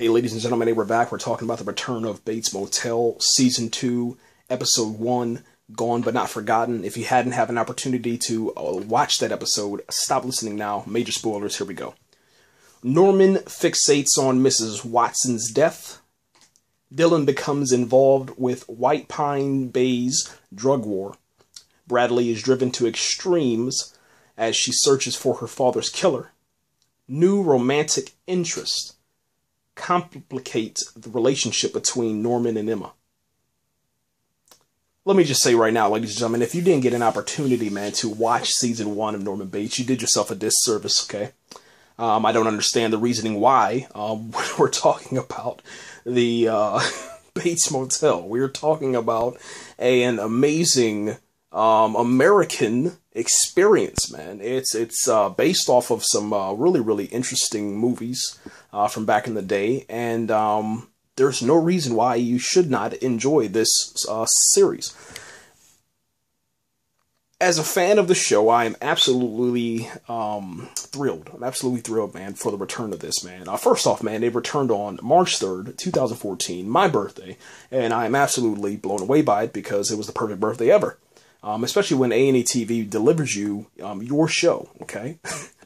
Hey, ladies and gentlemen, we're back. We're talking about the return of Bates Motel, Season 2, Episode 1, Gone But Not Forgotten. If you hadn't had an opportunity to watch that episode, stop listening now. Major spoilers, here we go. Norman fixates on Mrs. Watson's death. Dylan becomes involved with White Pine Bayss drug war. Bradley is driven to extremes as she searches for her father's killer. New romantic interest complicates the relationship between Norman and Emma. Let me just say right now, ladies and gentlemen, if you didn't get an opportunity, man, to watch Season 1 of Norman Bates, you did yourself a disservice, okay? I don't understand the reasoning why we're talking about the Bates Motel. We're talking about an amazing American experience, man. It's based off of some really interesting movies from back in the day, and there's no reason why you should not enjoy this series. As a fan of the show, I am absolutely thrilled. I'm absolutely thrilled, man, for the return of this, man. First off, man, they returned on March 3rd, 2014, my birthday, and I'm absolutely blown away by it because it was the perfect birthday ever. Especially when A&E TV delivers you your show, okay?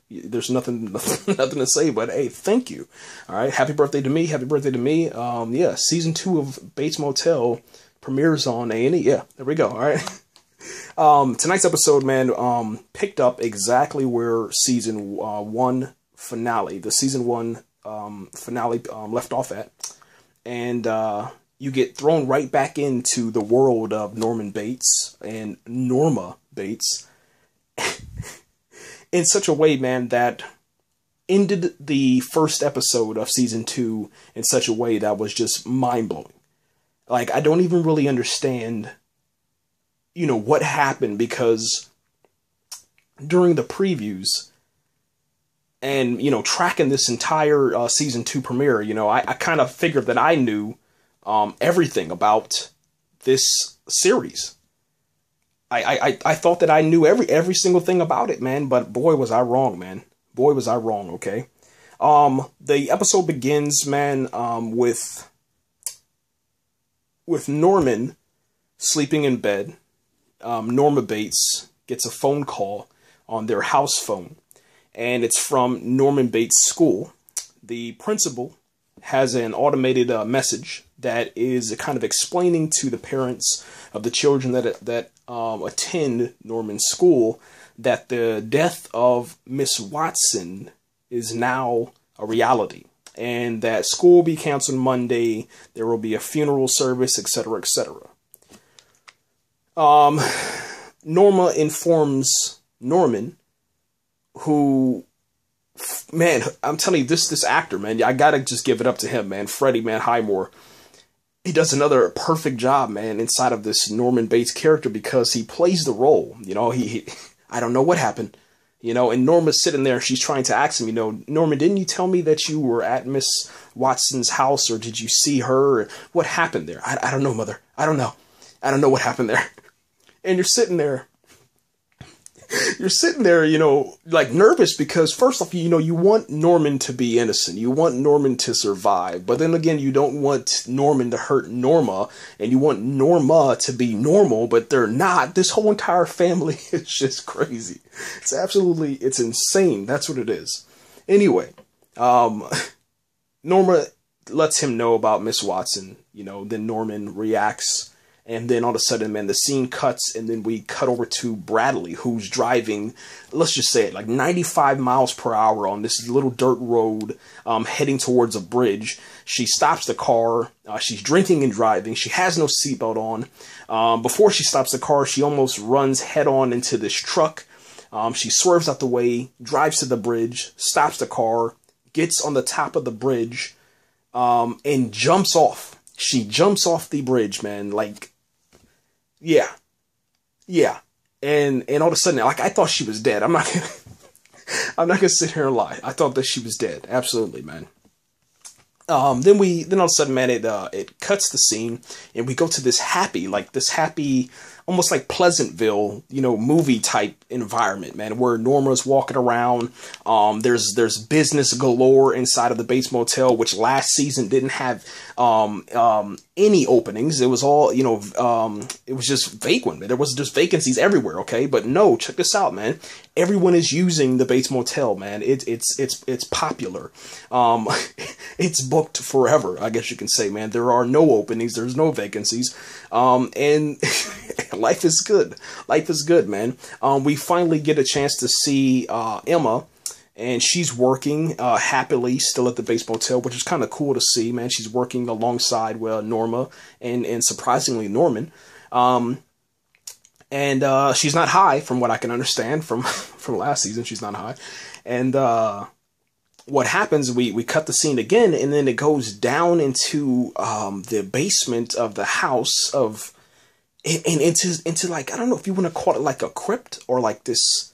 There's nothing to say but, hey, thank you. All right, happy birthday to me, happy birthday to me. Yeah, Season 2 of Bates Motel premieres on A&E. Yeah, there we go, all right? Tonight's episode, man, picked up exactly where Season 1 finale, the Season 1 finale left off at. And you get thrown right back into the world of Norman Bates and Norma Bates in such a way, man, that ended the first episode of Season 2 in such a way that was just mind-blowing. Like, I don't even really understand, you know, what happened, because during the previews and, you know, tracking this entire Season 2 premiere, you know, I kind of figured that I knew everything about this series. I thought that I knew every single thing about it, man, but boy was I wrong, man. Boy was I wrong, okay? The episode begins, man, with Norman sleeping in bed. Norma Bates gets a phone call on their house phone, and it's from Norman Bates' school. The principal has an automated message that is kind of explaining to the parents of the children that attend Norman's school that the death of Miss Watson is now a reality, and that school will be canceled Monday. There will be a funeral service, etc., etc. Norma informs Norman, who, man, I'm telling you, this actor, man, I gotta just give it up to him, man. Freddie, man, Highmore. He does another perfect job, man, inside of this Norman Bates character, because he plays the role. You know, I don't know what happened. You know, and Norma's sitting there, she's trying to ask him, you know, Norman, didn't you tell me that you were at Miss Watson's house, or did you see her? What happened there? I don't know, Mother. I don't know. I don't know what happened there. And you're sitting there, you know, like nervous, because first off, you know, you want Norman to be innocent. You want Norman to survive. But then again, you don't want Norman to hurt Norma, and you want Norma to be normal, but they're not. This whole entire family is just crazy. It's insane. That's what it is. Anyway, Norma lets him know about Miss Watson, you know, then Norman reacts. And then all of a sudden, man, the scene cuts, and then we cut over to Bradley, who's driving, let's just say it, like 95 miles per hour on this little dirt road, heading towards a bridge. She stops the car. She's drinking and driving. She has no seatbelt on. Before she stops the car, she almost runs head on into this truck. She swerves out the way, drives to the bridge, stops the car, gets on the top of the bridge, and jumps off. She jumps off the bridge, man, like, yeah, and all of a sudden, like, I thought she was dead. I'm not gonna sit here and lie. I thought that she was dead. Absolutely, man. Then all of a sudden, man, it cuts the scene, and we go to this happy, almost like Pleasantville, movie type environment, man, where Norma's walking around. There's business galore inside of the Bates Motel, which last season didn't have any openings. It was all, it was just vacant. There was just vacancies everywhere. Okay, but no, check this out, man. Everyone is using the Bates Motel, man. It's popular. It's booked forever, I guess you can say, man. There are no openings. There's no vacancies. And life is good. Life is good, man. We finally get a chance to see Emma, and she's working happily still at the Bates Motel, which is kind of cool to see, man. She's working alongside Norma and surprisingly Norman. And she's not high, from what I can understand from last season. She's not high. And what happens, we cut the scene again, and then it goes down into the basement of the house of, and into like, I don't know if you want to call it like a crypt or like this,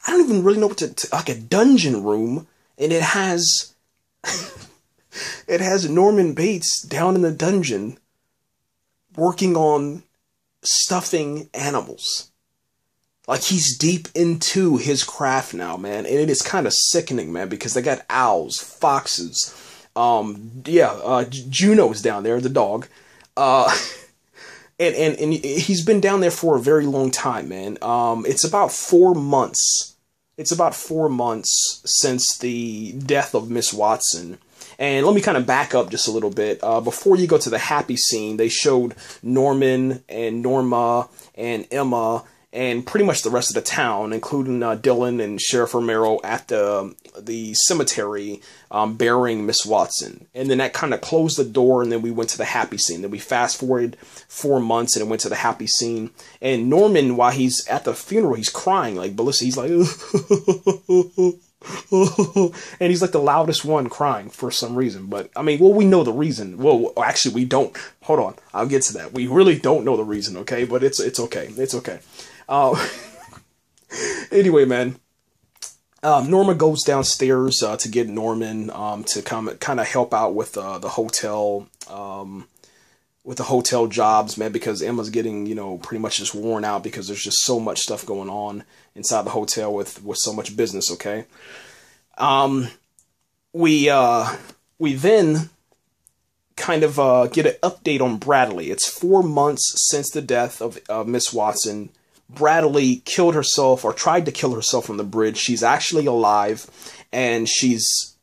I don't even really know what to like a dungeon room, and it has it has Norman Bates down in the dungeon working on stuffing animals. Like, he's deep into his craft now, man, and it is kind of sickening, man, because they got owls, foxes, Juno's down there, the dog, and he's been down there for a very long time, man. It's about 4 months. It's about 4 months since the death of Miss Watson. And let me kind of back up just a little bit. Before you go to the happy scene, they showed Norman and Norma and Emma and pretty much the rest of the town, including Dylan and Sheriff Romero at the cemetery burying Miss Watson. And then that kind of closed the door, and then we went to the happy scene. Then we fast forwarded 4 months, and it went to the happy scene. And Norman, while he's at the funeral, he's crying like ballistic. He's like, and he's like the loudest one crying for some reason. But I mean, well, we know the reason. Well, actually, we don't. Hold on, I'll get to that. We really don't know the reason, okay? But it's okay. It's okay. Anyway, man. Norma goes downstairs to get Norman to kind of help out with the hotel. With the hotel jobs, man, because Emma's getting, pretty much just worn out because there's just so much stuff going on inside the hotel with so much business, okay? We then kind of get an update on Bradley. It's 4 months since the death of Miss Watson. Bradley killed herself, or tried to kill herself on the bridge. She's actually alive, and she's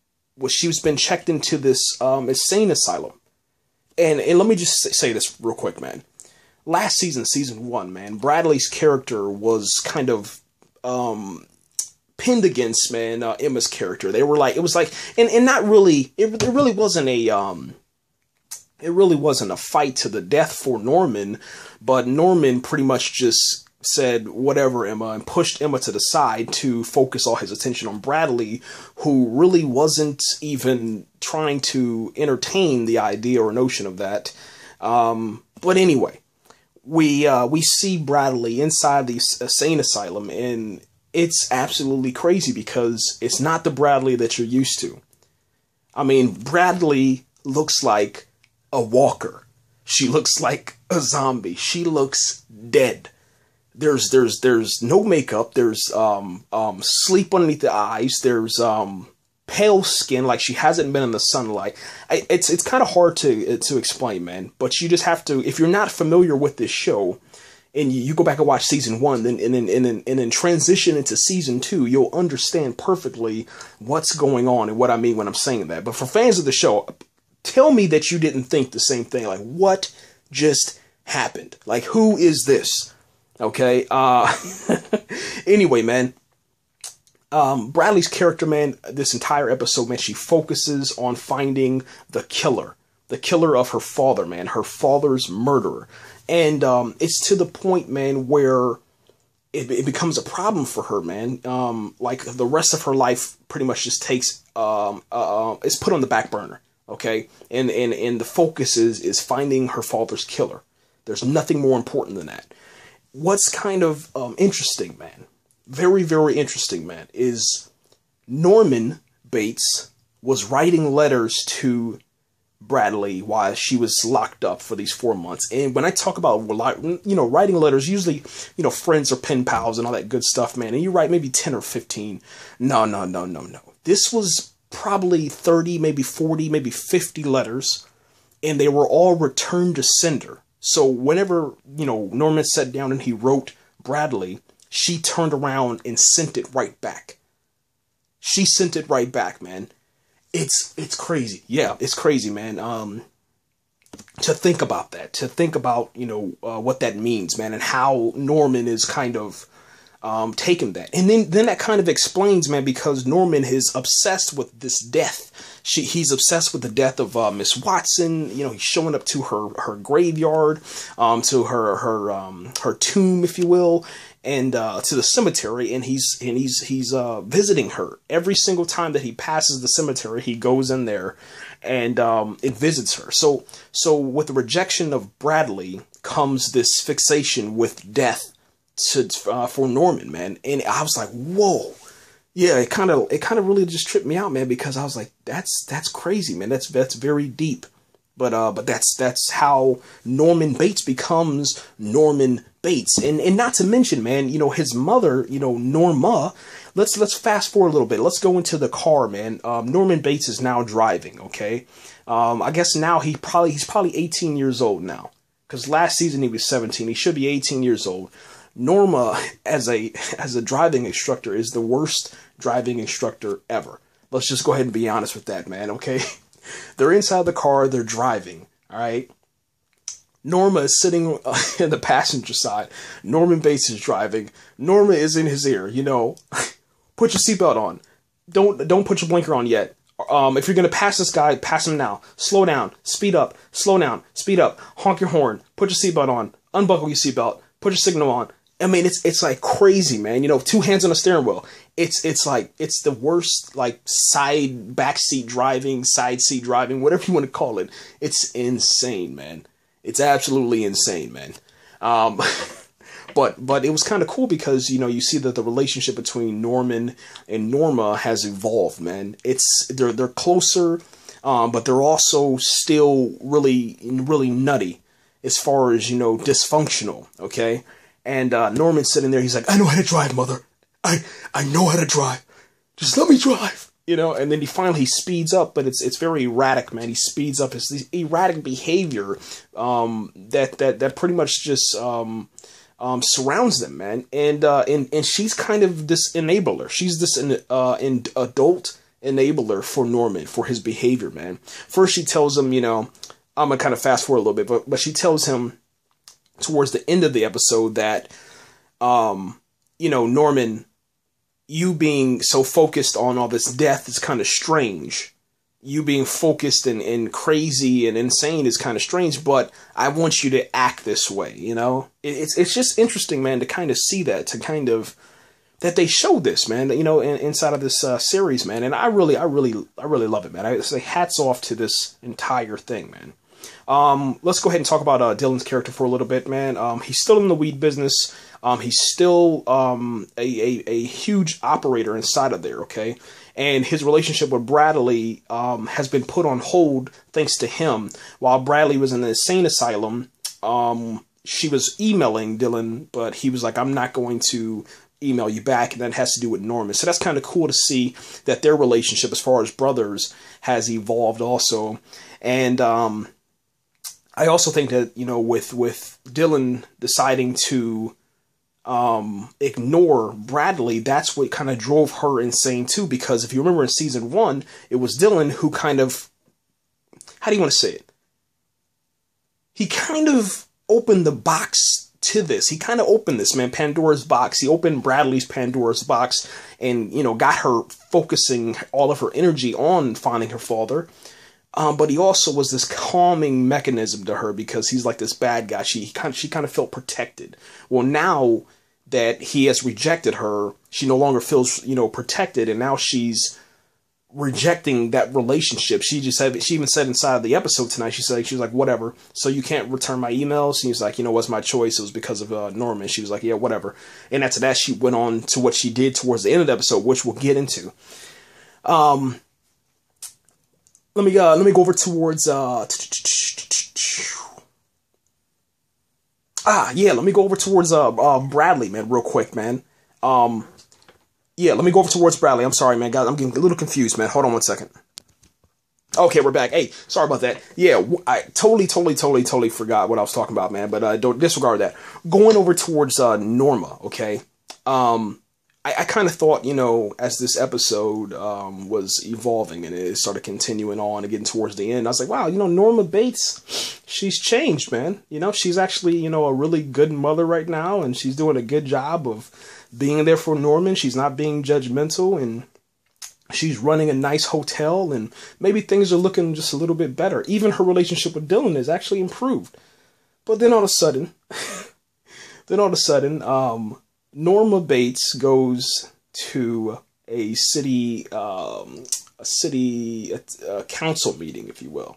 been checked into this insane asylum. And let me just say this real quick, man. Last season, season 1, man, Bradley's character was kind of pinned against, man, Emma's character. They were like, it was like, and not really, it really wasn't a fight to the death for Norman, but Norman pretty much just said, whatever, Emma, and pushed Emma to the side to focus all his attention on Bradley, who really wasn't even trying to entertain the idea or notion of that. But anyway, we see Bradley inside the insane asylum, and it's absolutely crazy because it's not the Bradley that you're used to. I mean, Bradley looks like a walker. She looks like a zombie. She looks dead. There's no makeup. There's sleep underneath the eyes. There's pale skin, like she hasn't been in the sunlight. It's kind of hard to explain, man. But you just have to, if you're not familiar with this show, and you go back and watch season 1, and then transition into season 2, you'll understand perfectly what's going on and what I mean when I'm saying that. But for fans of the show, tell me that you didn't think the same thing. Like, what just happened? Like, who is this? Okay, anyway, man, Bradley's character, man, this entire episode, man, she focuses on finding the killer of her father, man, her father's murderer, and it's to the point, man, where it becomes a problem for her, man. Like, the rest of her life pretty much just takes, is put on the back burner, okay, and the focus is finding her father's killer. There's nothing more important than that. What's kind of interesting, man, very, very interesting, man, is Norman Bates was writing letters to Bradley while she was locked up for these 4 months. And when I talk about, writing letters, usually, friends or pen pals and all that good stuff, man. And you write maybe 10 or 15. No. This was probably 30, maybe 40, maybe 50 letters. And they were all returned to sender. So whenever, Norman sat down and he wrote Bradley, she turned around and sent it right back. She sent it right back, man. It's crazy. Yeah, it's crazy, man. To think about that, to think about, what that means, man, and how Norman is kind of taken that. And then that kind of explains, man, because Norman is obsessed with this death. He's obsessed with the death of Miss Watson. He's showing up to her graveyard, to her tomb, if you will, and to the cemetery, and he's visiting her every single time that he passes the cemetery. He goes in there and it visits her. So with the rejection of Bradley comes this fixation with death for Norman, man. And I was like, whoa. Yeah, it kind of really just tripped me out, man, because I was like, that's crazy, man. That's very deep. But that's how Norman Bates becomes Norman Bates. And not to mention, man, his mother, Norma. Let's fast forward a little bit. Let's go into the car, man. Norman Bates is now driving, okay? I guess now he's probably 18 years old now. Because last season he was 17. He should be 18 years old. Norma, as a driving instructor, is the worst driving instructor ever. Let's just go ahead and be honest with that, man, okay? They're inside the car, they're driving, all right? Norma is sitting in the passenger side. Norman Bates is driving. Norma is in his ear, Put your seatbelt on. Don't put your blinker on yet. If you're going to pass this guy, pass him now. Slow down. Speed up. Slow down. Speed up. Honk your horn. Put your seatbelt on. Unbuckle your seatbelt. Put your signal on. I mean, it's like crazy, man. 2 hands on the steering wheel. It's like, it's the worst, like, backseat driving, side seat driving, whatever you want to call it. It's insane, man. It's absolutely insane, man. But it was kind of cool because, you see that the relationship between Norman and Norma has evolved, man. They're closer, but they're also still really, really nutty as far as, dysfunctional, okay? And Norman's sitting there, he's like, I know how to drive, mother. I know how to drive. Just let me drive. And then he speeds up, but it's very erratic, man. He speeds up. It's this erratic behavior that pretty much just surrounds them, man. And she's kind of this enabler. She's this adult enabler for Norman, for his behavior, man. First, she tells him, I'm gonna kind of fast forward a little bit, but she tells him towards the end of the episode that, Norman, you being so focused on all this death is kind of strange. You being focused and crazy and insane is kind of strange, but I want you to act this way, It's just interesting, man, to kind of see that, that they show this, man, inside of this series, man. And I really love it, man. I say hats off to this entire thing, man. Let's go ahead and talk about Dylan's character for a little bit, man. He's still in the weed business. He's still a huge operator inside of there, okay? And his relationship with Bradley has been put on hold thanks to him. While Bradley was in the insane asylum, she was emailing Dylan, but he was like, I'm not going to email you back, and that has to do with Norman. So that's kind of cool to see that their relationship as far as brothers has evolved also. And I also think that, with Dylan deciding to ignore Bradley, that's what kind of drove her insane too, because if you remember in season 1, it was Dylan who kind of, how do you want to say it? He kind of opened the box to this. He kind of opened this, man, Pandora's box. He opened Bradley's Pandora's box and, got her focusing all of her energy on finding her father. But he also was this calming mechanism to her because he's like this bad guy. She kind of felt protected. Well, now that he has rejected her, she no longer feels, protected, and now she's rejecting that relationship. She even said inside of the episode tonight, she was like, whatever. So you can't return my emails? And he's like, what's my choice? It was because of Norman. She was like, yeah, whatever. And after that, she went on to what she did towards the end of the episode, which we'll get into. let me go over towards let me go over towards Bradley, man, real quick, man. Let me go over towards Bradley. I'm sorry, man, guys, I'm getting a little confused, man. Hold on one second. Okay, we're back. Hey, sorry about that. Yeah, I totally forgot what I was talking about, man, but don't disregard that. Going over towards Norma, okay? I kind of thought, as this episode was evolving and it started continuing on and getting towards the end, I was like, wow, Norma Bates, she's changed, man. She's actually, a really good mother right now, and she's doing a good job of being there for Norman. She's not being judgmental, and she's running a nice hotel, and maybe things are looking just a little bit better. Even her relationship with Dylan is actually improved. But then all of a sudden, Norma Bates goes to a city council meeting, if you will.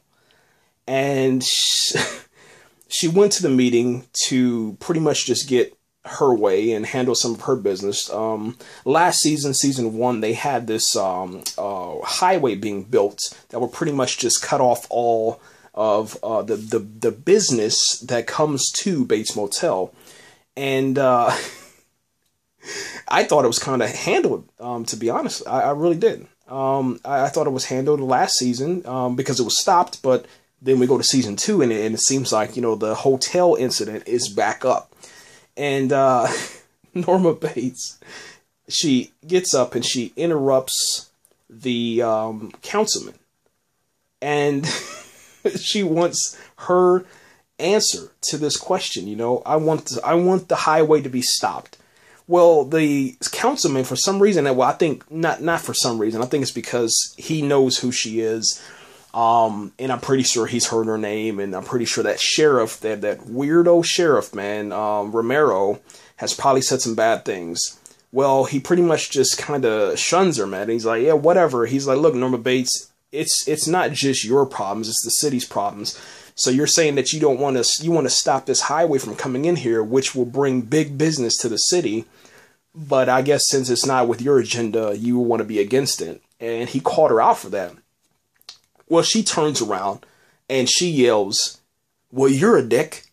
And she went to the meeting to pretty much just get her way and handle some of her business. Last season, season 1, they had this highway being built that would pretty much just cut off all of the business that comes to Bates Motel. And I thought it was kind of handled, to be honest. I really did. I thought it was handled last season because it was stopped, but then we go to season 2 and it seems like, the hotel incident is back up. And Norma Bates, she gets up and she interrupts the councilman. And she wants her answer to this question. I want the highway to be stopped. Well, the councilman, for some reason, I think not for some reason, I think it's because he knows who she is. And I'm pretty sure he's heard her name, and I'm pretty sure that sheriff, that weirdo sheriff, man, Romero, has probably said some bad things. Well, he pretty much just kind of shuns her, man. He's like, yeah, whatever. He's like, look, Norma Bates, it's not just your problems, it's the city's problems. So you're saying that you want to stop this highway from coming in here, which will bring big business to the city. But I guess since it's not with your agenda, you want to be against it. And he called her out for that. Well, she turns around and she yells, well, you're a dick.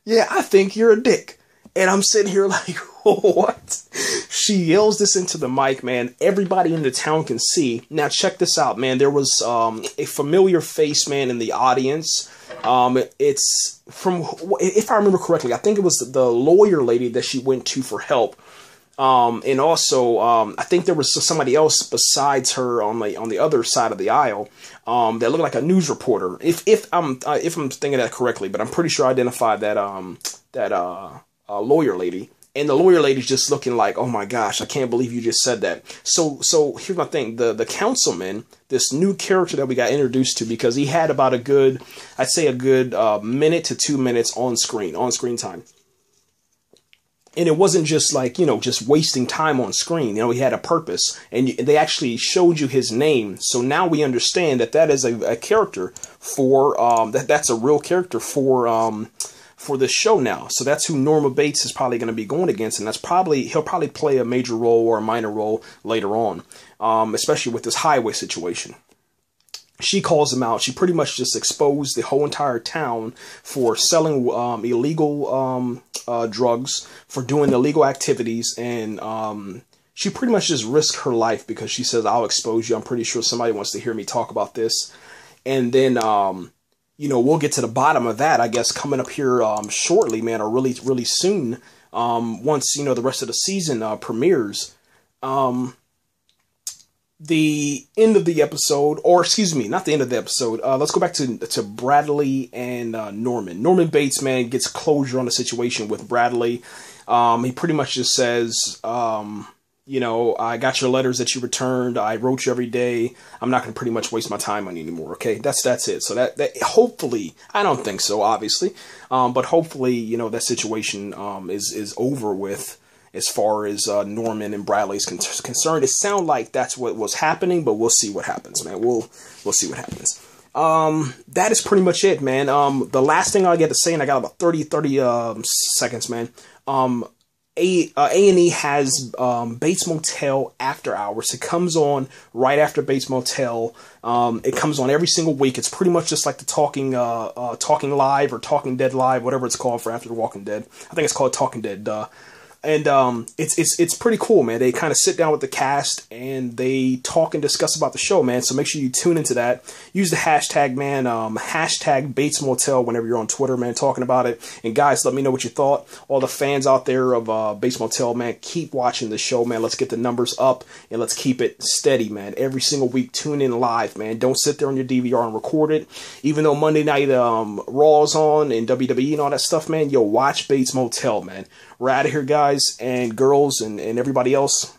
Yeah, I think you're a dick. And I'm sitting here like, what? She yells this into the mic, man. Everybody in the town can see. Now, check this out, man. There was a familiar face, man, in the audience. It's from, if I remember correctly, I think it was the lawyer lady that she went to for help. And also, I think there was somebody else besides her on the other side of the aisle, that looked like a news reporter. If I'm thinking that correctly, but I'm pretty sure I identified that lawyer lady. And the lawyer lady's just looking like, oh my gosh, I can't believe you just said that. So here's my thing. The councilman, this new character that we got introduced to, because he had about a good minute to 2 minutes on screen time. And it wasn't just like, just wasting time on screen. He had a purpose, and they actually showed you his name. So now we understand that is a character for, that's a real character for this show now. So that's who Norma Bates is probably going to be going against. And he'll probably play a major role or a minor role later on, especially with this highway situation. She calls him out. She pretty much just exposed the whole entire town for selling illegal drugs, for doing illegal activities, and she pretty much just risked her life because she says, I'll expose you. I'm pretty sure somebody wants to hear me talk about this. And then, we'll get to the bottom of that, I guess, coming up here shortly, man, or really, really soon, once, the rest of the season premieres. The end of the episode, or excuse me, not the end of the episode. Let's go back to Bradley and Norman. Norman Bates, man, gets closure on the situation with Bradley. He pretty much just says, I got your letters that you returned. I wrote you every day. I'm not going to pretty much waste my time on you anymore. Okay, that's it. So that hopefully, I don't think so, obviously, but hopefully, that situation is over with. As far as Norman and Bradley's concerned, it sounds like that's what was happening, but we'll see what happens, man. We'll see what happens. That is pretty much it, man. The last thing I get to say, and I got about 30 seconds, man. A&E has Bates Motel After Hours. It comes on right after Bates Motel. It comes on every single week. It's pretty much just like the Talking Live or Talking Dead Live, whatever it's called for After the Walking Dead. I think it's called Talking Dead. And it's pretty cool, man. They kind of sit down with the cast and they talk and discuss about the show, man. So make sure you tune into that. Use the hashtag, man, hashtag Bates Motel whenever you're on Twitter, man, talking about it. And guys, let me know what you thought. All the fans out there of Bates Motel, man, keep watching the show, man. Let's get the numbers up and let's keep it steady, man. Every single week, tune in live, man. Don't sit there on your DVR and record it. Even though Monday Night Raw's on and WWE and all that stuff, man, yo, watch Bates Motel, man. We're out of here, guys and girls and everybody else.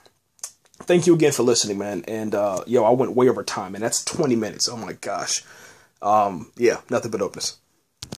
Thank you again for listening, man. And yo, I went way over time, and that's 20 minutes. Oh my gosh. Yeah, nothing but openness.